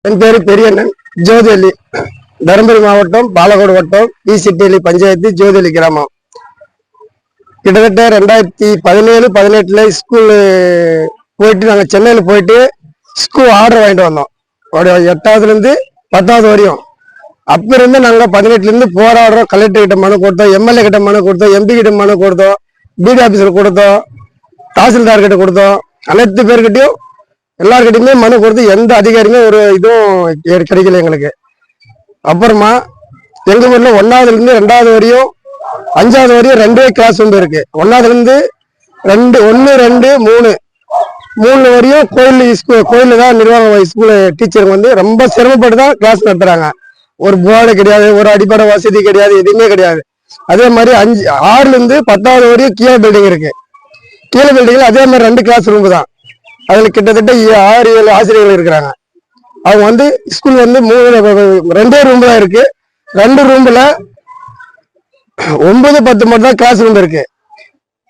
என் பேரு பெரியண்ணன் ஜோதிஅலி. தருமபுரி மாவட்டம் பாலக்கோடு வட்டம் ஈசிட்டிலி பஞ்சாயத்து ஜோதிஅலி கிராமம். கிட்டத்தட்ட 2017-18 ஸ்கூல் போயிட்டு நாங்கள் சென்னையில் போயிட்டு ஸ்கூல் ஆர்டர் வாங்கிட்டு வந்தோம். 8ஆவதுலேருந்து 10ஆவது வரையும். அப்ப இருந்து நாங்கள் 18லேருந்து போராடுறோம். கலெக்டர் கிட்ட மனு கொடுத்தோம், எம்எல்ஏ கிட்ட மனு கொடுத்தோம், எம்பி கிட்ட மனு கொடுத்தோம், பிடி ஆபீஸர் கொடுத்தோம், தாசில்தார் கிட்ட கொடுத்தோம். அனைத்து பேர்கிட்டையும் எல்லாருக்கிட்டையுமே மனு கொடுத்து எந்த அதிகாரியுமே ஒரு இதுவும் கிடைக்கல எங்களுக்கு. அப்புறமா எங்க ஊர்ல 1ஆவதுலேருந்து 2ஆவது வரையும் 5ஆவது வரையும் 2 கிளாஸ் ரூம் இருக்கு. 1ஆவதுலேருந்து 1, 2, 3 வரையும் கோயில்ல தான் நிர்வாகம் ஸ்கூல் டீச்சருங்க வந்து ரொம்ப சிரமப்பட்டு தான் கிளாஸ் நடத்துறாங்க. ஒரு போர்டு கிடையாது, ஒரு அடிப்படை வசதி கிடையாது, எதுவுமே கிடையாது. அதே மாதிரி 6லேருந்து 10ஆவது வரையும் கீழே பில்டிங் இருக்கு. கீழே பில்டிங்ல அதே மாதிரி 2 கிளாஸ் ரூம் தான். அதுல கிட்டத்தட்ட 6-7 ஆசிரியர்கள் இருக்கிறாங்க. அவங்க வந்து ஸ்கூல் வந்து 2 ரூம் தான் இருக்கு. 2 ரூம்ல 9, 10 மட்டும் தான் கிளாஸ் ரூம் இருக்கு.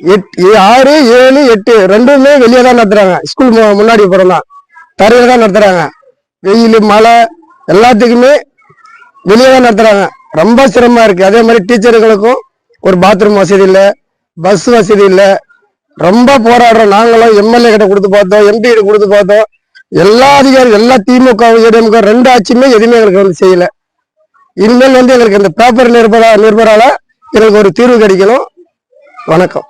6, 7, 8 ரெண்டுமே வெளியே தான் நடத்துறாங்க. ஸ்கூல் முன்னாடி புறம் தான் தரையில தான் நடத்துறாங்க. வெயில் மழை எல்லாத்துக்குமே வெளியே தான் நடத்துறாங்க. ரொம்ப சிரமமா இருக்கு. அதே மாதிரி டீச்சர்களுக்கும் ஒரு பாத்ரூம் வசதி இல்லை, பஸ் வசதி இல்லை. ரொம்ப போராடுறோம். நாங்களும் எம்எல்ஏ கிட்ட கொடுத்து பார்த்தோம், எம்பி கிட்ட கொடுத்து பார்த்தோம். எல்லா அதிகாரிகள் எல்லா திமுக ஏடிஎம்க 2 ஆட்சியுமே எதுவுமே எங்களுக்கு வந்து செய்யல. இனிமேல் வந்து எங்களுக்கு இந்த பேப்பர் நிருபரால எங்களுக்கு ஒரு தீர்வு கிடைக்கணும். வணக்கம்.